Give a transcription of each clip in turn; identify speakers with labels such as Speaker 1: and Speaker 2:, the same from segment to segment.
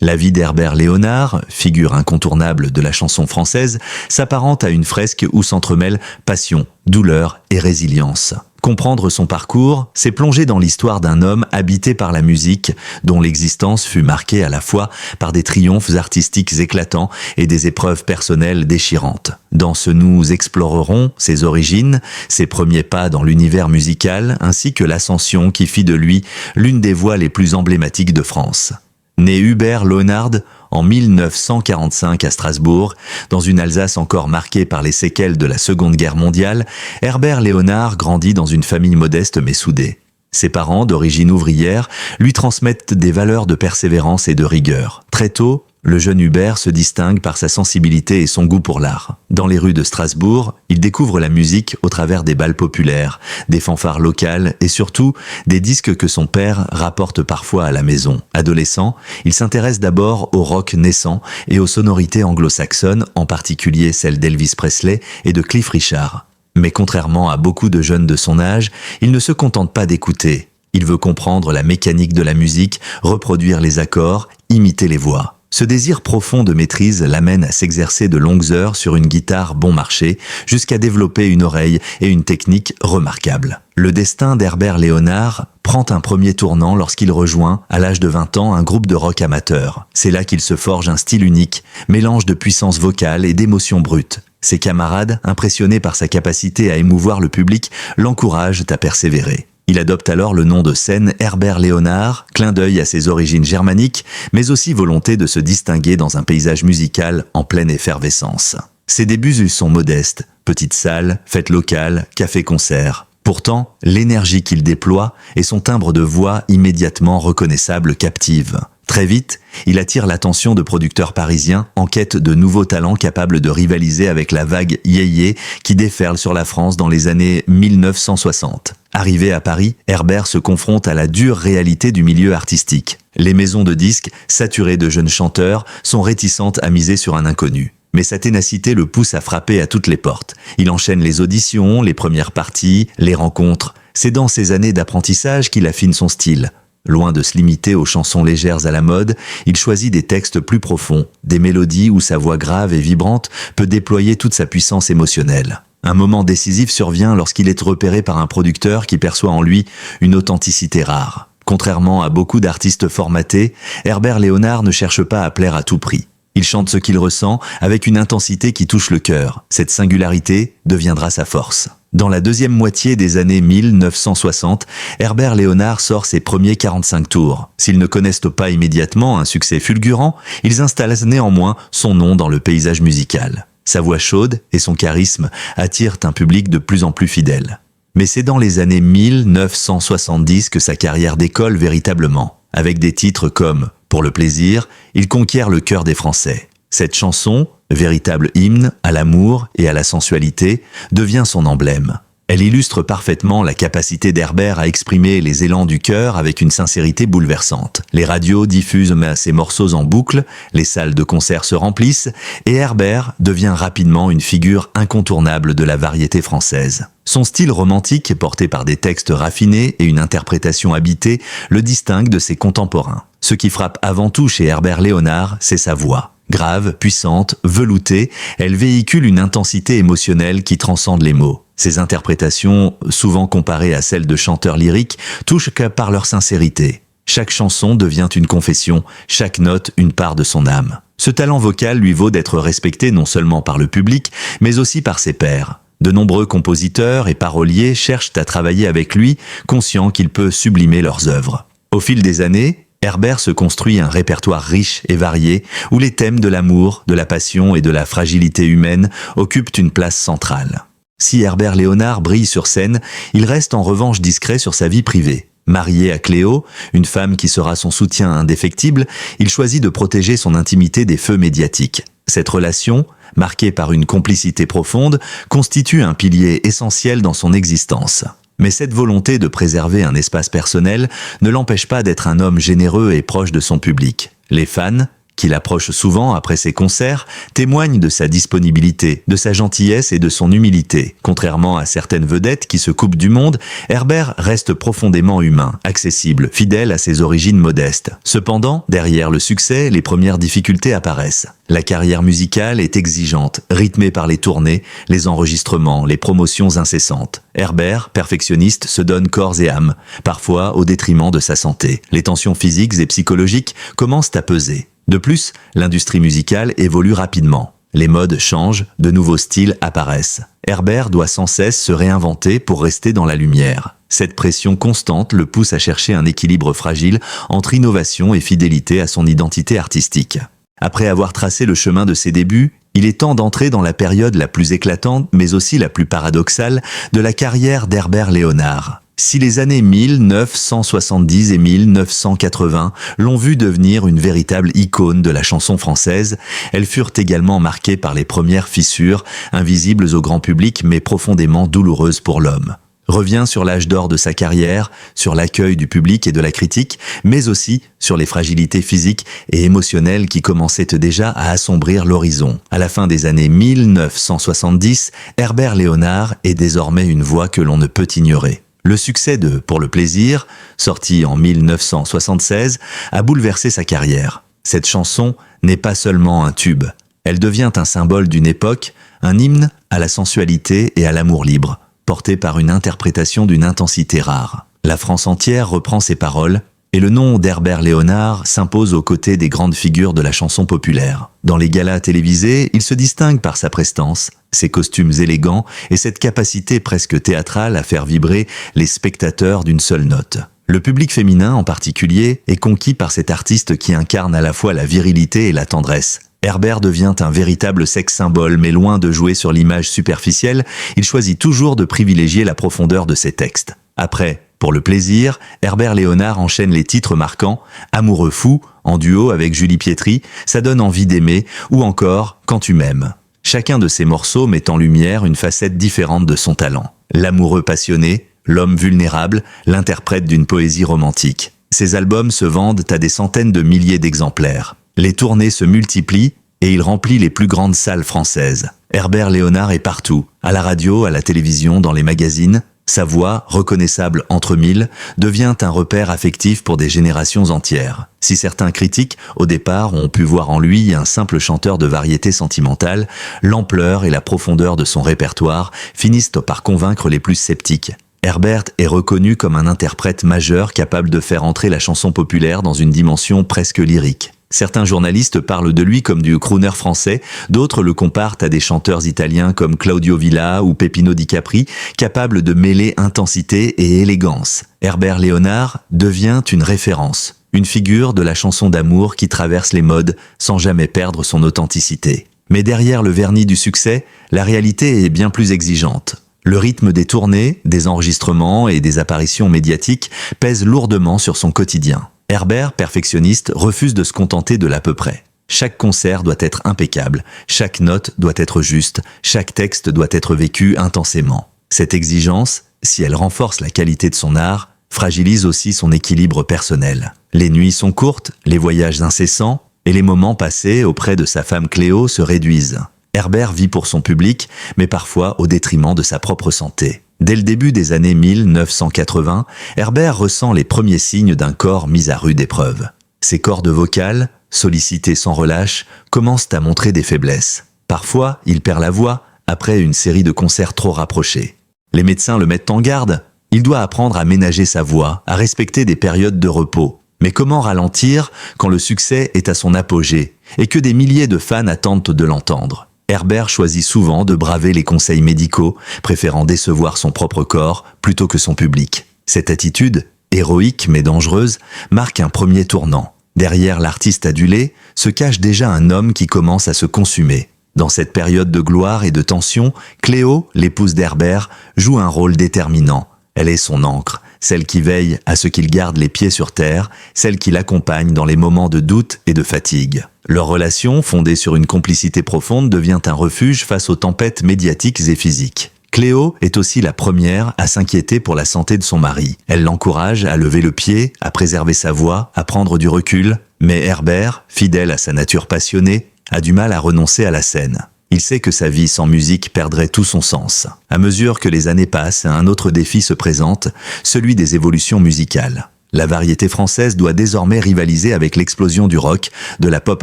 Speaker 1: La vie d'Herbert Léonard, figure incontournable de la chanson française, s'apparente à une fresque où s'entremêlent passion, douleur et résilience. Comprendre son parcours, c'est plonger dans l'histoire d'un homme habité par la musique, dont l'existence fut marquée à la fois par des triomphes artistiques éclatants et des épreuves personnelles déchirantes. Dans ce nous explorerons ses origines, ses premiers pas dans l'univers musical, ainsi que l'ascension qui fit de lui l'une des voix les plus emblématiques de France. Né Hubert Léonard en 1945 à Strasbourg, dans une Alsace encore marquée par les séquelles de la Seconde Guerre mondiale, Herbert Léonard grandit dans une famille modeste mais soudée. Ses parents, d'origine ouvrière, lui transmettent des valeurs de persévérance et de rigueur. Très tôt, le jeune Hubert se distingue par sa sensibilité et son goût pour l'art. Dans les rues de Strasbourg, il découvre la musique au travers des bals populaires, des fanfares locales et surtout des disques que son père rapporte parfois à la maison. Adolescent, il s'intéresse d'abord au rock naissant et aux sonorités anglo-saxonnes, en particulier celles d'Elvis Presley et de Cliff Richard. Mais contrairement à beaucoup de jeunes de son âge, il ne se contente pas d'écouter. Il veut comprendre la mécanique de la musique, reproduire les accords, imiter les voix. Ce désir profond de maîtrise l'amène à s'exercer de longues heures sur une guitare bon marché, jusqu'à développer une oreille et une technique remarquables. Le destin d'Herbert Léonard prend un premier tournant lorsqu'il rejoint, à l'âge de 20 ans, un groupe de rock amateur. C'est là qu'il se forge un style unique, mélange de puissance vocale et d'émotions brutes. Ses camarades, impressionnés par sa capacité à émouvoir le public, l'encouragent à persévérer. Il adopte alors le nom de scène Herbert Léonard, clin d'œil à ses origines germaniques, mais aussi volonté de se distinguer dans un paysage musical en pleine effervescence. Ses débuts sont modestes, petites salles, fêtes locales, cafés-concerts. Pourtant, l'énergie qu'il déploie et son timbre de voix immédiatement reconnaissable captive. Très vite, il attire l'attention de producteurs parisiens en quête de nouveaux talents capables de rivaliser avec la vague yéyé qui déferle sur la France dans les années 1960. Arrivé à Paris, Herbert se confronte à la dure réalité du milieu artistique. Les maisons de disques, saturées de jeunes chanteurs, sont réticentes à miser sur un inconnu. Mais sa ténacité le pousse à frapper à toutes les portes. Il enchaîne les auditions, les premières parties, les rencontres. C'est dans ces années d'apprentissage qu'il affine son style. Loin de se limiter aux chansons légères à la mode, il choisit des textes plus profonds, des mélodies où sa voix grave et vibrante peut déployer toute sa puissance émotionnelle. Un moment décisif survient lorsqu'il est repéré par un producteur qui perçoit en lui une authenticité rare. Contrairement à beaucoup d'artistes formatés, Herbert Léonard ne cherche pas à plaire à tout prix. Il chante ce qu'il ressent avec une intensité qui touche le cœur. Cette singularité deviendra sa force. Dans la deuxième moitié des années 1960, Herbert Léonard sort ses premiers 45 tours. S'ils ne connaissent pas immédiatement un succès fulgurant, ils installent néanmoins son nom dans le paysage musical. Sa voix chaude et son charisme attirent un public de plus en plus fidèle. Mais c'est dans les années 1970 que sa carrière décolle véritablement. Avec des titres comme « Pour le plaisir », il conquiert le cœur des Français. Cette chanson, véritable hymne à l'amour et à la sensualité, devient son emblème. Elle illustre parfaitement la capacité d'Herbert à exprimer les élans du cœur avec une sincérité bouleversante. Les radios diffusent ses morceaux en boucle, les salles de concert se remplissent, et Herbert devient rapidement une figure incontournable de la variété française. Son style romantique, porté par des textes raffinés et une interprétation habitée, le distingue de ses contemporains. Ce qui frappe avant tout chez Herbert Léonard, c'est sa voix. Grave, puissante, veloutée, elle véhicule une intensité émotionnelle qui transcende les mots. Ses interprétations, souvent comparées à celles de chanteurs lyriques, touchent par leur sincérité. Chaque chanson devient une confession, chaque note une part de son âme. Ce talent vocal lui vaut d'être respecté non seulement par le public, mais aussi par ses pairs. De nombreux compositeurs et paroliers cherchent à travailler avec lui, conscients qu'il peut sublimer leurs œuvres. Au fil des années, Herbert se construit un répertoire riche et varié où les thèmes de l'amour, de la passion et de la fragilité humaine occupent une place centrale. Si Herbert Léonard brille sur scène, il reste en revanche discret sur sa vie privée. Marié à Cléo, une femme qui sera son soutien indéfectible, il choisit de protéger son intimité des feux médiatiques. Cette relation, marquée par une complicité profonde, constitue un pilier essentiel dans son existence. Mais cette volonté de préserver un espace personnel ne l'empêche pas d'être un homme généreux et proche de son public. Les fans, qu'il approche souvent après ses concerts, témoignent de sa disponibilité, de sa gentillesse et de son humilité. Contrairement à certaines vedettes qui se coupent du monde, Herbert reste profondément humain, accessible, fidèle à ses origines modestes. Cependant, derrière le succès, les premières difficultés apparaissent. La carrière musicale est exigeante, rythmée par les tournées, les enregistrements, les promotions incessantes. Herbert, perfectionniste, se donne corps et âme, parfois au détriment de sa santé. Les tensions physiques et psychologiques commencent à peser. De plus, l'industrie musicale évolue rapidement. Les modes changent, de nouveaux styles apparaissent. Herbert doit sans cesse se réinventer pour rester dans la lumière. Cette pression constante le pousse à chercher un équilibre fragile entre innovation et fidélité à son identité artistique. Après avoir tracé le chemin de ses débuts, il est temps d'entrer dans la période la plus éclatante, mais aussi la plus paradoxale, de la carrière d'Herbert Léonard. Si les années 1970 et 1980 l'ont vu devenir une véritable icône de la chanson française, elles furent également marquées par les premières fissures, invisibles au grand public mais profondément douloureuses pour l'homme. Revient sur l'âge d'or de sa carrière, sur l'accueil du public et de la critique, mais aussi sur les fragilités physiques et émotionnelles qui commençaient déjà à assombrir l'horizon. À la fin des années 1970, Herbert Léonard est désormais une voix que l'on ne peut ignorer. Le succès de Pour le plaisir, sorti en 1976, a bouleversé sa carrière. Cette chanson n'est pas seulement un tube, elle devient un symbole d'une époque, un hymne à la sensualité et à l'amour libre, porté par une interprétation d'une intensité rare. La France entière reprend ses paroles, et le nom d'Herbert Léonard s'impose aux côtés des grandes figures de la chanson populaire. Dans les galas télévisés, il se distingue par sa prestance, ses costumes élégants et cette capacité presque théâtrale à faire vibrer les spectateurs d'une seule note. Le public féminin en particulier est conquis par cet artiste qui incarne à la fois la virilité et la tendresse. Herbert devient un véritable sex-symbole, mais loin de jouer sur l'image superficielle, il choisit toujours de privilégier la profondeur de ses textes. Après Pour le plaisir, Herbert Léonard enchaîne les titres marquants « Amoureux fou » en duo avec Julie Pietri, « Ça donne envie d'aimer » ou encore « Quand tu m'aimes ». Chacun de ces morceaux met en lumière une facette différente de son talent. L'amoureux passionné, l'homme vulnérable, l'interprète d'une poésie romantique. Ces albums se vendent à des centaines de milliers d'exemplaires. Les tournées se multiplient et il remplit les plus grandes salles françaises. Herbert Léonard est partout, à la radio, à la télévision, dans les magazines. Sa voix, reconnaissable entre mille, devient un repère affectif pour des générations entières. Si certains critiques, au départ, ont pu voir en lui un simple chanteur de variété sentimentale, l'ampleur et la profondeur de son répertoire finissent par convaincre les plus sceptiques. Herbert est reconnu comme un interprète majeur capable de faire entrer la chanson populaire dans une dimension presque lyrique. Certains journalistes parlent de lui comme du crooner français, d'autres le comparent à des chanteurs italiens comme Claudio Villa ou Peppino Di Capri, capables de mêler intensité et élégance. Herbert Léonard devient une référence, une figure de la chanson d'amour qui traverse les modes sans jamais perdre son authenticité. Mais derrière le vernis du succès, la réalité est bien plus exigeante. Le rythme des tournées, des enregistrements et des apparitions médiatiques pèse lourdement sur son quotidien. Herbert, perfectionniste, refuse de se contenter de l'à peu près. Chaque concert doit être impeccable, chaque note doit être juste, chaque texte doit être vécu intensément. Cette exigence, si elle renforce la qualité de son art, fragilise aussi son équilibre personnel. Les nuits sont courtes, les voyages incessants, et les moments passés auprès de sa femme Cléo se réduisent. Herbert vit pour son public, mais parfois au détriment de sa propre santé. Dès le début des années 1980, Herbert ressent les premiers signes d'un corps mis à rude épreuve. Ses cordes vocales, sollicitées sans relâche, commencent à montrer des faiblesses. Parfois, il perd la voix après une série de concerts trop rapprochés. Les médecins le mettent en garde. Il doit apprendre à ménager sa voix, à respecter des périodes de repos. Mais comment ralentir quand le succès est à son apogée et que des milliers de fans attendent de l'entendre ? Herbert choisit souvent de braver les conseils médicaux, préférant décevoir son propre corps plutôt que son public. Cette attitude, héroïque mais dangereuse, marque un premier tournant. Derrière l'artiste adulé se cache déjà un homme qui commence à se consumer. Dans cette période de gloire et de tension, Cléo, l'épouse d'Herbert, joue un rôle déterminant. Elle est son ancre, celle qui veille à ce qu'il garde les pieds sur terre, celle qui l'accompagne dans les moments de doute et de fatigue. Leur relation, fondée sur une complicité profonde, devient un refuge face aux tempêtes médiatiques et physiques. Cléo est aussi la première à s'inquiéter pour la santé de son mari. Elle l'encourage à lever le pied, à préserver sa voix, à prendre du recul. Mais Herbert, fidèle à sa nature passionnée, a du mal à renoncer à la scène. Il sait que sa vie sans musique perdrait tout son sens. À mesure que les années passent, un autre défi se présente, celui des évolutions musicales. La variété française doit désormais rivaliser avec l'explosion du rock, de la pop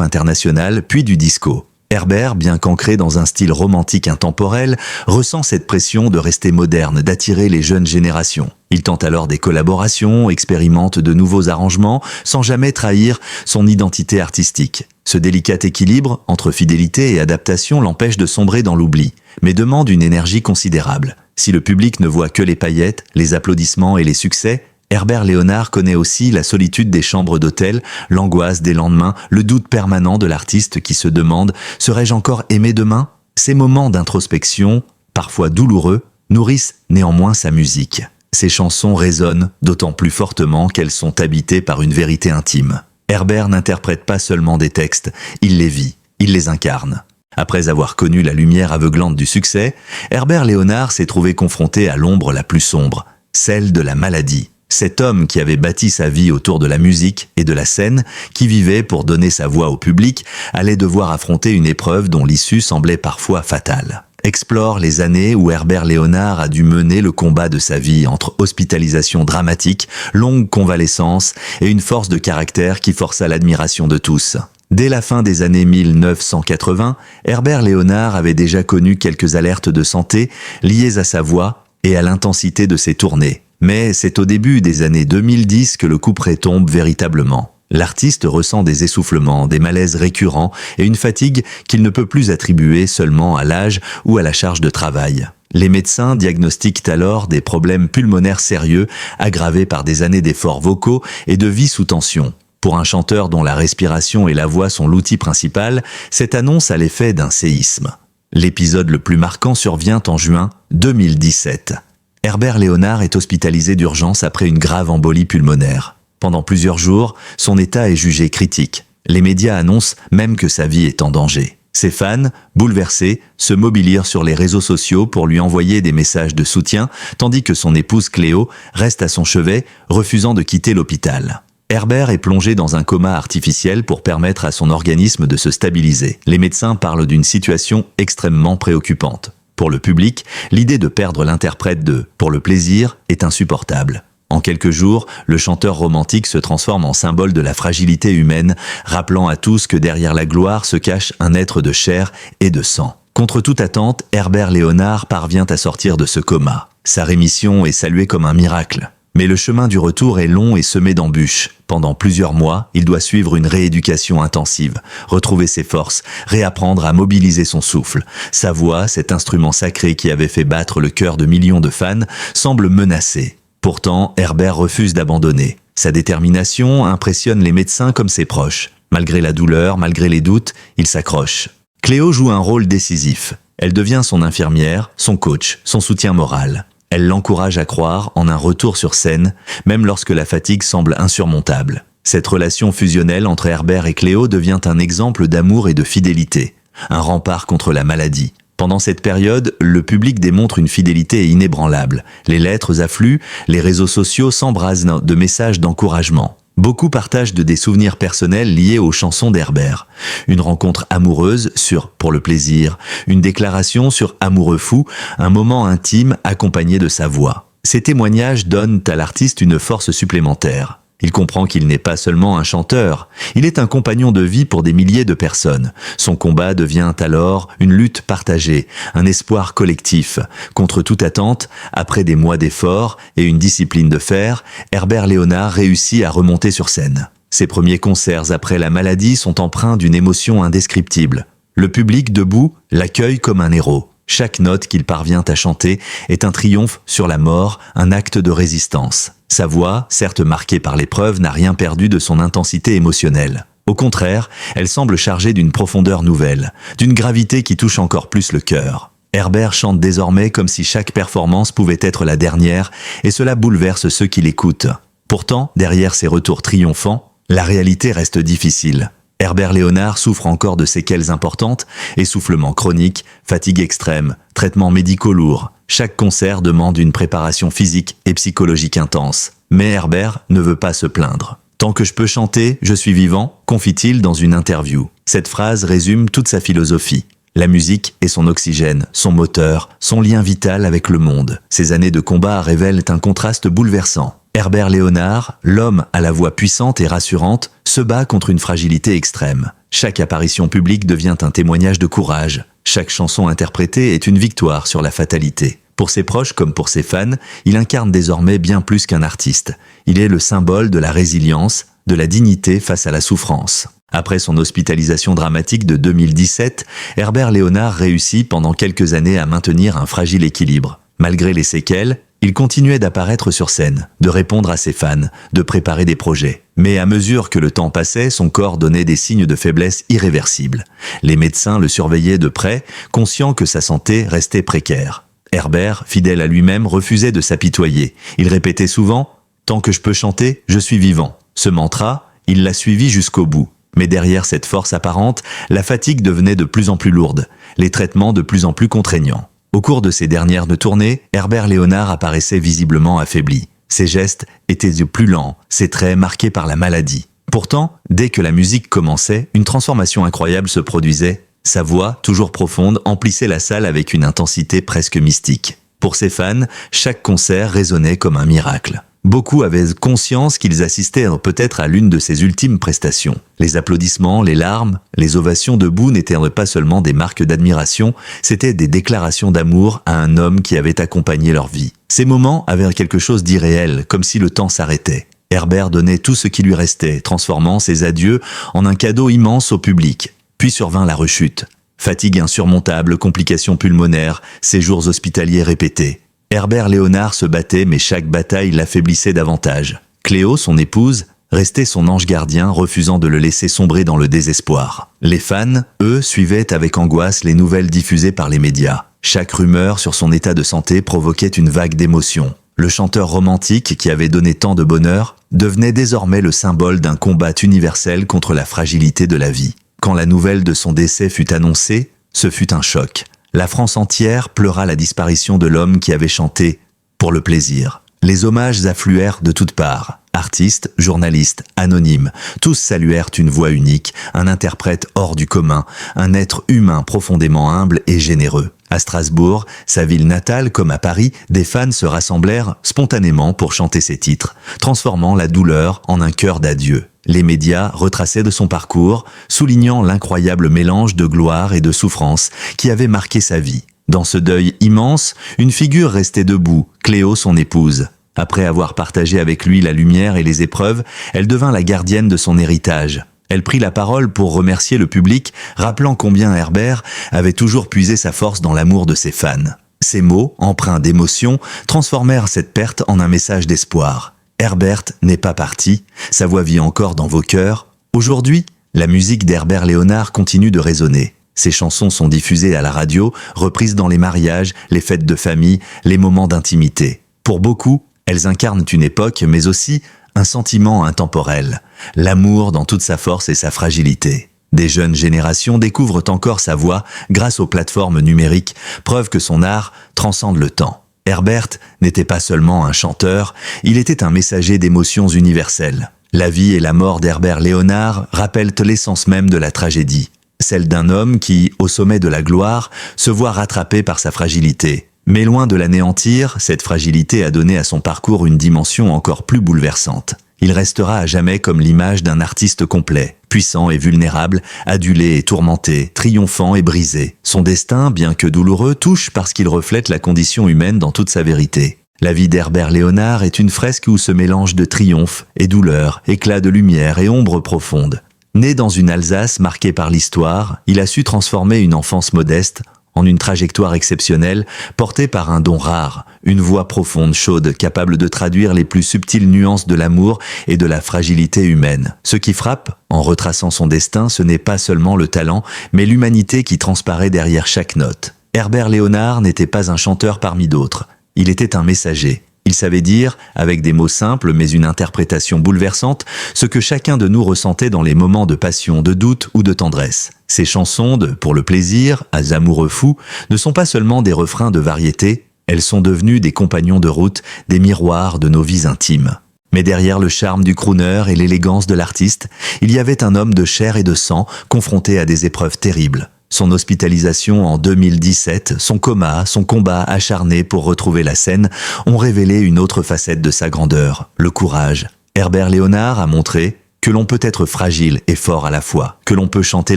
Speaker 1: internationale, puis du disco. Herbert, bien qu'ancré dans un style romantique intemporel, ressent cette pression de rester moderne, d'attirer les jeunes générations. Il tente alors des collaborations, expérimente de nouveaux arrangements, sans jamais trahir son identité artistique. Ce délicat équilibre entre fidélité et adaptation l'empêche de sombrer dans l'oubli, mais demande une énergie considérable. Si le public ne voit que les paillettes, les applaudissements et les succès, Herbert Léonard connaît aussi la solitude des chambres d'hôtel, l'angoisse des lendemains, le doute permanent de l'artiste qui se demande « Serais-je encore aimé demain ?» Ces moments d'introspection, parfois douloureux, nourrissent néanmoins sa musique. Ses chansons résonnent d'autant plus fortement qu'elles sont habitées par une vérité intime. Herbert n'interprète pas seulement des textes, il les vit, il les incarne. Après avoir connu la lumière aveuglante du succès, Herbert Léonard s'est trouvé confronté à l'ombre la plus sombre, celle de la maladie. Cet homme qui avait bâti sa vie autour de la musique et de la scène, qui vivait pour donner sa voix au public, allait devoir affronter une épreuve dont l'issue semblait parfois fatale. Explore les années où Herbert Léonard a dû mener le combat de sa vie entre hospitalisation dramatique, longue convalescence et une force de caractère qui força l'admiration de tous. Dès la fin des années 1980, Herbert Léonard avait déjà connu quelques alertes de santé liées à sa voix et à l'intensité de ses tournées. Mais c'est au début des années 2010 que le couperet tombe véritablement. L'artiste ressent des essoufflements, des malaises récurrents et une fatigue qu'il ne peut plus attribuer seulement à l'âge ou à la charge de travail. Les médecins diagnostiquent alors des problèmes pulmonaires sérieux, aggravés par des années d'efforts vocaux et de vie sous tension. Pour un chanteur dont la respiration et la voix sont l'outil principal, cette annonce a l'effet d'un séisme. L'épisode le plus marquant survient en juin 2017. Herbert Léonard est hospitalisé d'urgence après une grave embolie pulmonaire. Pendant plusieurs jours, son état est jugé critique. Les médias annoncent même que sa vie est en danger. Ses fans, bouleversés, se mobilisent sur les réseaux sociaux pour lui envoyer des messages de soutien, tandis que son épouse Cléo reste à son chevet, refusant de quitter l'hôpital. Herbert est plongé dans un coma artificiel pour permettre à son organisme de se stabiliser. Les médecins parlent d'une situation extrêmement préoccupante. Pour le public, l'idée de perdre l'interprète de « Pour le plaisir » est insupportable. En quelques jours, le chanteur romantique se transforme en symbole de la fragilité humaine, rappelant à tous que derrière la gloire se cache un être de chair et de sang. Contre toute attente, Herbert Léonard parvient à sortir de ce coma. Sa rémission est saluée comme un miracle. Mais le chemin du retour est long et semé d'embûches. Pendant plusieurs mois, il doit suivre une rééducation intensive, retrouver ses forces, réapprendre à mobiliser son souffle. Sa voix, cet instrument sacré qui avait fait battre le cœur de millions de fans, semble menacée. Pourtant, Herbert refuse d'abandonner. Sa détermination impressionne les médecins comme ses proches. Malgré la douleur, malgré les doutes, il s'accroche. Cléo joue un rôle décisif. Elle devient son infirmière, son coach, son soutien moral. Elle l'encourage à croire en un retour sur scène, même lorsque la fatigue semble insurmontable. Cette relation fusionnelle entre Herbert et Cléo devient un exemple d'amour et de fidélité, un rempart contre la maladie. Pendant cette période, le public démontre une fidélité inébranlable. Les lettres affluent, les réseaux sociaux s'embrasent de messages d'encouragement. Beaucoup partagent des souvenirs personnels liés aux chansons d'Herbert. Une rencontre amoureuse sur « Pour le plaisir », une déclaration sur « Amoureux fou », un moment intime accompagné de sa voix. Ces témoignages donnent à l'artiste une force supplémentaire. Il comprend qu'il n'est pas seulement un chanteur, il est un compagnon de vie pour des milliers de personnes. Son combat devient alors une lutte partagée, un espoir collectif. Contre toute attente, après des mois d'efforts et une discipline de fer, Herbert Léonard réussit à remonter sur scène. Ses premiers concerts après la maladie sont empreints d'une émotion indescriptible. Le public debout l'accueille comme un héros. Chaque note qu'il parvient à chanter est un triomphe sur la mort, un acte de résistance. Sa voix, certes marquée par l'épreuve, n'a rien perdu de son intensité émotionnelle. Au contraire, elle semble chargée d'une profondeur nouvelle, d'une gravité qui touche encore plus le cœur. Herbert chante désormais comme si chaque performance pouvait être la dernière, et cela bouleverse ceux qui l'écoutent. Pourtant, derrière ces retours triomphants, la réalité reste difficile. Herbert Léonard souffre encore de séquelles importantes, essoufflement chronique, fatigue extrême, traitements médicaux lourds. Chaque concert demande une préparation physique et psychologique intense. Mais Herbert ne veut pas se plaindre. Tant que je peux chanter, je suis vivant, confie-t-il dans une interview. Cette phrase résume toute sa philosophie. La musique est son oxygène, son moteur, son lien vital avec le monde. Ces années de combat révèlent un contraste bouleversant. Herbert Léonard, l'homme à la voix puissante et rassurante, se bat contre une fragilité extrême. Chaque apparition publique devient un témoignage de courage. Chaque chanson interprétée est une victoire sur la fatalité. Pour ses proches comme pour ses fans, il incarne désormais bien plus qu'un artiste. Il est le symbole de la résilience, de la dignité face à la souffrance. Après son hospitalisation dramatique de 2017, Herbert Léonard réussit pendant quelques années à maintenir un fragile équilibre. Malgré les séquelles, il continuait d'apparaître sur scène, de répondre à ses fans, de préparer des projets. Mais à mesure que le temps passait, son corps donnait des signes de faiblesse irréversibles. Les médecins le surveillaient de près, conscients que sa santé restait précaire. Herbert, fidèle à lui-même, refusait de s'apitoyer. Il répétait souvent « Tant que je peux chanter, je suis vivant ». Ce mantra, il l'a suivi jusqu'au bout. Mais derrière cette force apparente, la fatigue devenait de plus en plus lourde, les traitements de plus en plus contraignants. Au cours de ses dernières tournées, Herbert Léonard apparaissait visiblement affaibli. Ses gestes étaient plus lents, ses traits marqués par la maladie. Pourtant, dès que la musique commençait, une transformation incroyable se produisait. Sa voix, toujours profonde, emplissait la salle avec une intensité presque mystique. Pour ses fans, chaque concert résonnait comme un miracle. Beaucoup avaient conscience qu'ils assistaient peut-être à l'une de ses ultimes prestations. Les applaudissements, les larmes, les ovations debout n'étaient pas seulement des marques d'admiration, c'étaient des déclarations d'amour à un homme qui avait accompagné leur vie. Ces moments avaient quelque chose d'irréel, comme si le temps s'arrêtait. Herbert donnait tout ce qui lui restait, transformant ses adieux en un cadeau immense au public. Puis survint la rechute. Fatigue insurmontable, complications pulmonaires, séjours hospitaliers répétés. Herbert Léonard se battait, mais chaque bataille l'affaiblissait davantage. Cléo, son épouse, restait son ange gardien, refusant de le laisser sombrer dans le désespoir. Les fans, eux, suivaient avec angoisse les nouvelles diffusées par les médias. Chaque rumeur sur son état de santé provoquait une vague d'émotions. Le chanteur romantique qui avait donné tant de bonheur devenait désormais le symbole d'un combat universel contre la fragilité de la vie. Quand la nouvelle de son décès fut annoncée, ce fut un choc. La France entière pleura la disparition de l'homme qui avait chanté pour le plaisir. Les hommages affluèrent de toutes parts. Artistes, journalistes, anonymes, tous saluèrent une voix unique, un interprète hors du commun, un être humain profondément humble et généreux. À Strasbourg, sa ville natale comme à Paris, des fans se rassemblèrent spontanément pour chanter ses titres, transformant la douleur en un chœur d'adieu. Les médias retraçaient de son parcours, soulignant l'incroyable mélange de gloire et de souffrance qui avait marqué sa vie. Dans ce deuil immense, une figure restait debout, Cléo, son épouse. Après avoir partagé avec lui la lumière et les épreuves, elle devint la gardienne de son héritage. Elle prit la parole pour remercier le public, rappelant combien Herbert avait toujours puisé sa force dans l'amour de ses fans. Ces mots, empreints d'émotion, transformèrent cette perte en un message d'espoir. Herbert n'est pas parti, sa voix vit encore dans vos cœurs. Aujourd'hui, la musique d'Herbert Léonard continue de résonner. Ses chansons sont diffusées à la radio, reprises dans les mariages, les fêtes de famille, les moments d'intimité. Pour beaucoup, elles incarnent une époque, mais aussi un sentiment intemporel, l'amour dans toute sa force et sa fragilité. Des jeunes générations découvrent encore sa voix grâce aux plateformes numériques, preuve que son art transcende le temps. Herbert n'était pas seulement un chanteur, il était un messager d'émotions universelles. La vie et la mort d'Herbert Léonard rappellent l'essence même de la tragédie, celle d'un homme qui, au sommet de la gloire, se voit rattrapé par sa fragilité. Mais loin de l'anéantir, cette fragilité a donné à son parcours une dimension encore plus bouleversante. Il restera à jamais comme l'image d'un artiste complet, puissant et vulnérable, adulé et tourmenté, triomphant et brisé. Son destin, bien que douloureux, touche parce qu'il reflète la condition humaine dans toute sa vérité. La vie d'Herbert Léonard est une fresque où se mélangent de triomphe et douleur, éclats de lumière et ombre profonde. Né dans une Alsace marquée par l'histoire, il a su transformer une enfance modeste en une trajectoire exceptionnelle, portée par un don rare, une voix profonde, chaude, capable de traduire les plus subtiles nuances de l'amour et de la fragilité humaine. Ce qui frappe, en retraçant son destin, ce n'est pas seulement le talent, mais l'humanité qui transparaît derrière chaque note. Herbert Léonard n'était pas un chanteur parmi d'autres, il était un messager. Il savait dire, avec des mots simples mais une interprétation bouleversante, ce que chacun de nous ressentait dans les moments de passion, de doute ou de tendresse. Ces chansons de « Pour le plaisir » à « Amoureux fous » ne sont pas seulement des refrains de variété, elles sont devenues des compagnons de route, des miroirs de nos vies intimes. Mais derrière le charme du crooner et l'élégance de l'artiste, il y avait un homme de chair et de sang confronté à des épreuves terribles. Son hospitalisation en 2017, son coma, son combat acharné pour retrouver la scène ont révélé une autre facette de sa grandeur, le courage. Herbert Léonard a montré que l'on peut être fragile et fort à la fois, que l'on peut chanter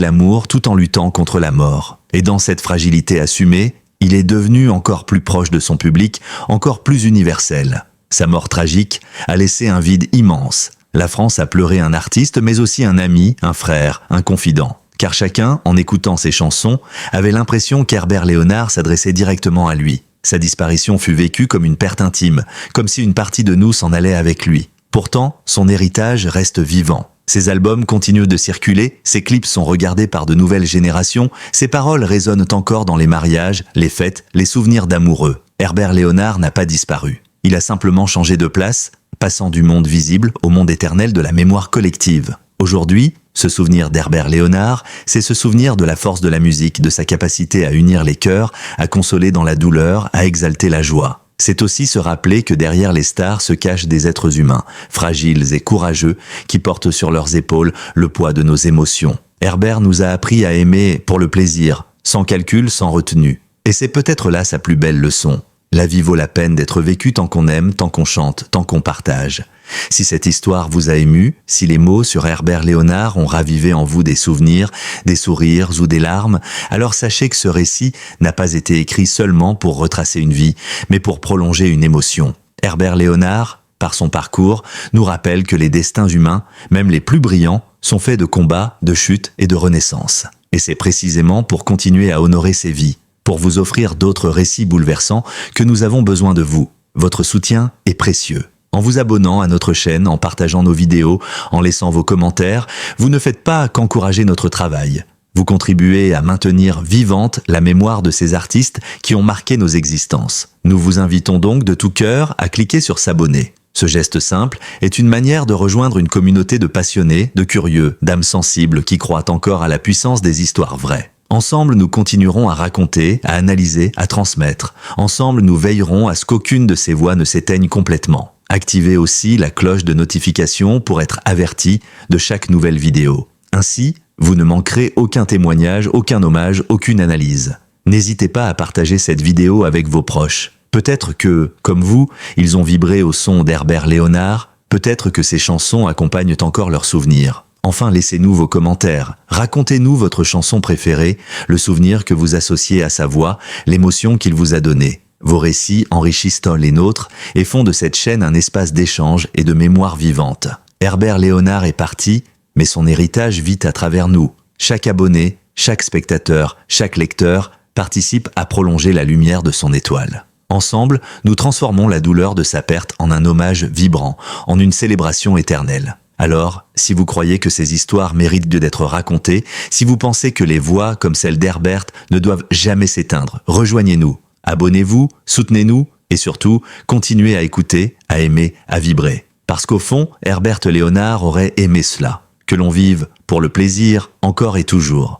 Speaker 1: l'amour tout en luttant contre la mort. Et dans cette fragilité assumée, il est devenu encore plus proche de son public, encore plus universel. Sa mort tragique a laissé un vide immense. La France a pleuré un artiste, mais aussi un ami, un frère, un confident. Car chacun, en écoutant ses chansons, avait l'impression qu'Herbert Léonard s'adressait directement à lui. Sa disparition fut vécue comme une perte intime, comme si une partie de nous s'en allait avec lui. Pourtant, son héritage reste vivant. Ses albums continuent de circuler, ses clips sont regardés par de nouvelles générations, ses paroles résonnent encore dans les mariages, les fêtes, les souvenirs d'amoureux. Herbert Léonard n'a pas disparu. Il a simplement changé de place, passant du monde visible au monde éternel de la mémoire collective. Aujourd'hui, ce souvenir d'Herbert Léonard, c'est se souvenir de la force de la musique, de sa capacité à unir les cœurs, à consoler dans la douleur, à exalter la joie. C'est aussi se rappeler que derrière les stars se cachent des êtres humains, fragiles et courageux, qui portent sur leurs épaules le poids de nos émotions. Herbert nous a appris à aimer pour le plaisir, sans calcul, sans retenue. Et c'est peut-être là sa plus belle leçon. La vie vaut la peine d'être vécue tant qu'on aime, tant qu'on chante, tant qu'on partage. Si cette histoire vous a ému, si les mots sur Herbert Léonard ont ravivé en vous des souvenirs, des sourires ou des larmes, alors sachez que ce récit n'a pas été écrit seulement pour retracer une vie, mais pour prolonger une émotion. Herbert Léonard, par son parcours, nous rappelle que les destins humains, même les plus brillants, sont faits de combats, de chutes et de renaissances. Et c'est précisément pour continuer à honorer ces vies, pour vous offrir d'autres récits bouleversants que nous avons besoin de vous. Votre soutien est précieux. En vous abonnant à notre chaîne, en partageant nos vidéos, en laissant vos commentaires, vous ne faites pas qu'encourager notre travail. Vous contribuez à maintenir vivante la mémoire de ces artistes qui ont marqué nos existences. Nous vous invitons donc de tout cœur à cliquer sur s'abonner. Ce geste simple est une manière de rejoindre une communauté de passionnés, de curieux, d'âmes sensibles qui croient encore à la puissance des histoires vraies. Ensemble, nous continuerons à raconter, à analyser, à transmettre. Ensemble, nous veillerons à ce qu'aucune de ces voix ne s'éteigne complètement. Activez aussi la cloche de notification pour être averti de chaque nouvelle vidéo. Ainsi, vous ne manquerez aucun témoignage, aucun hommage, aucune analyse. N'hésitez pas à partager cette vidéo avec vos proches. Peut-être que, comme vous, ils ont vibré au son d'Herbert Léonard, peut-être que ces chansons accompagnent encore leurs souvenirs. Enfin, laissez-nous vos commentaires. Racontez-nous votre chanson préférée, le souvenir que vous associez à sa voix, l'émotion qu'il vous a donnée. Vos récits enrichissent les nôtres et font de cette chaîne un espace d'échange et de mémoire vivante. Herbert Léonard est parti, mais son héritage vit à travers nous. Chaque abonné, chaque spectateur, chaque lecteur participe à prolonger la lumière de son étoile. Ensemble, nous transformons la douleur de sa perte en un hommage vibrant, en une célébration éternelle. Alors, si vous croyez que ces histoires méritent d'être racontées, si vous pensez que les voix comme celle d'Herbert ne doivent jamais s'éteindre, rejoignez-nous. Abonnez-vous, soutenez-nous et surtout, continuez à écouter, à aimer, à vibrer. Parce qu'au fond, Herbert Léonard aurait aimé cela. Que l'on vive pour le plaisir, encore et toujours.